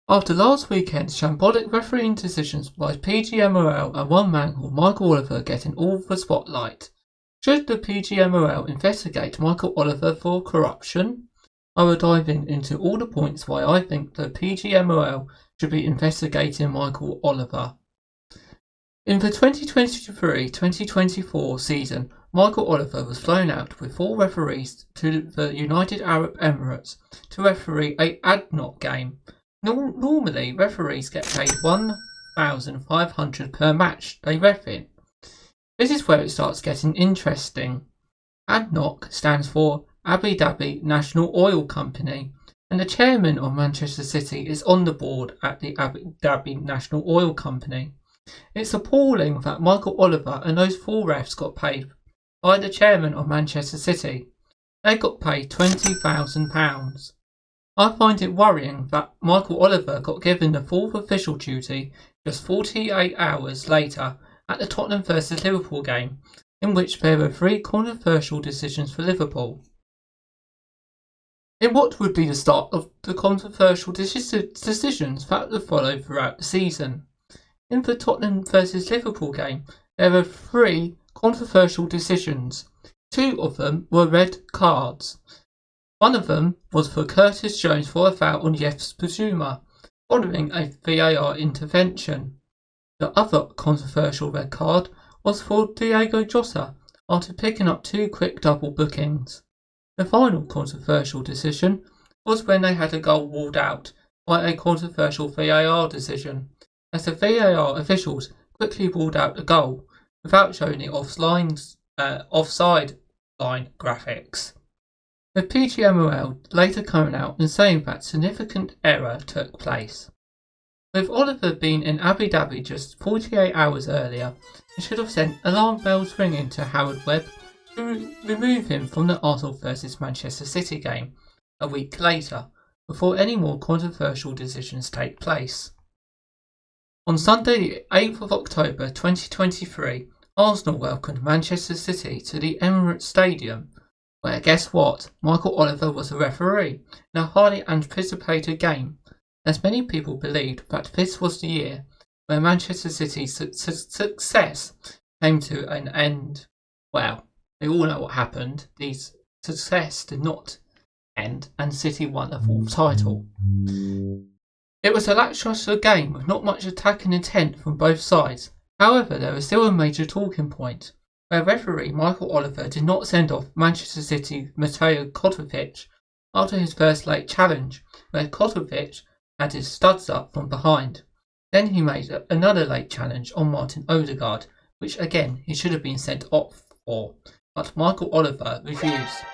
After last weekend's shambolic refereeing decisions by PGMOL and one man called Michael Olvier getting all the spotlight, should the PGMOL investigate Michael Olvier for corruption? I will dive into all the points why I think the PGMOL should be investigating Michael Olvier. In the 2023-2024 season, Michael Olvier was flown out with 4 referees to the United Arab Emirates to referee a ADNOC game. Normally, referees get paid $1,500 per match they ref in. This is where it starts getting interesting. ADNOC stands for Abu Dhabi National Oil Company, and the chairman of Manchester City is on the board at the Abu Dhabi National Oil Company. It's appalling that Michael Olvier and those 4 refs got paid by the chairman of Manchester City. They got paid £20,000. I find it worrying that Michael Olvier got given the 4th official duty just 48 hours later at the Tottenham vs Liverpool game, in which there were 3 controversial decisions for Liverpool. In what would be the start of the controversial decisions that would follow throughout the season. In the Tottenham vs Liverpool game, there were 3 controversial decisions. 2 of them were red cards. One of them was for Curtis Jones for a foul on Pgoml, following a VAR intervention. The other controversial red card was for Diogo Jota after picking up 2 quick double bookings. The final controversial decision was when they had a goal ruled out by a controversial VAR decision, as the VAR officials quickly ruled out the goal without showing the offside line graphics. The PGMOL later coming out and saying that significant error took place. With Olvier being in Abu Dhabi just 48 hours earlier, it should have sent alarm bells ringing to Howard Webb to remove him from the Arsenal vs Manchester City game a week later, before any more controversial decisions take place. On Sunday the 8th of October 2023, Arsenal welcomed Manchester City to the Emirates Stadium, where guess what? Michael Olvier was a referee in a highly anticipated game, as many people believed that this was the year where Manchester City's success came to an end. Well, we all know what happened. The success did not end, and City won a 4th title. It was a lacklustre game with not much attacking intent from both sides. However, there was still a major talking point, where referee Michael Olvier did not send off Manchester City Mateo Kovacic after his first late challenge, where Kovacic had his studs up from behind. Then he made another late challenge on Martin Odegaard, which again he should have been sent off for, but Michael Olvier refused.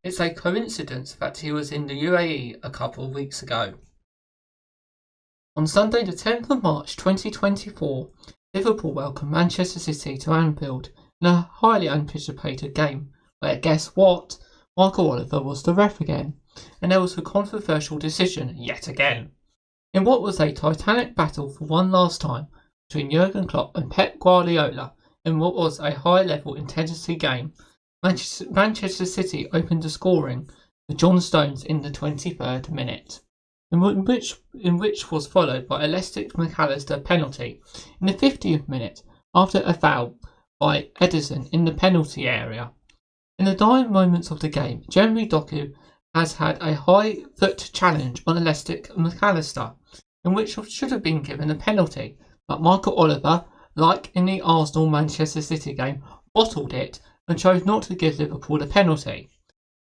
It's a coincidence that he was in the UAE a couple of weeks ago. On Sunday the 10th of March 2024, Liverpool welcomed Manchester City to Anfield in a highly anticipated game, where guess what? Michael Olvier was the ref again, and there was a controversial decision yet again. In what was a titanic battle for one last time between Jurgen Klopp and Pep Guardiola in what was a high-level intensity game, Manchester City opened the scoring with John Stones in the 23rd minute, in which was followed by a Leicester McAllister penalty in the 50th minute after a foul by Ederson in the penalty area. In the dying moments of the game, Jeremy Doku has had a high foot challenge on Leicester McAllister, in which should have been given a penalty, but Michael Olvier, like in the Arsenal-Manchester City game, bottled it and chose not to give Liverpool the penalty.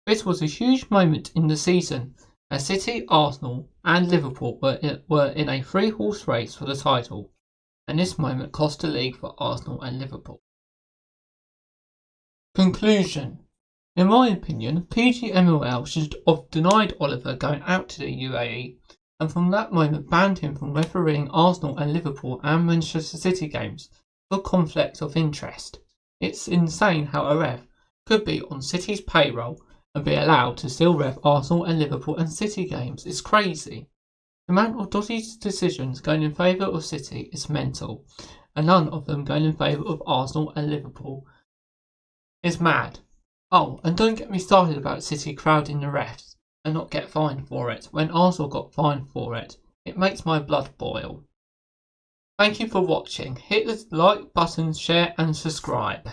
This was a huge moment in the season, as City, Arsenal and Liverpool were in a 3-horse race for the title, and this moment cost the league for Arsenal and Liverpool. Conclusion. In my opinion, PGMOL should have denied Olvier going out to the UAE, and from that moment banned him from refereeing Arsenal and Liverpool and Manchester City games for conflict of interest. It's insane how a ref could be on City's payroll and be allowed to still ref Arsenal and Liverpool and City games. It's crazy. The amount of dodgy decisions going in favour of City is mental, and none of them going in favour of Arsenal and Liverpool is mad. Oh, and don't get me started about City crowding the refs and not get fined for it, when Arsenal got fined for it. It makes my blood boil. Thank you for watching. Hit the like button, share and subscribe.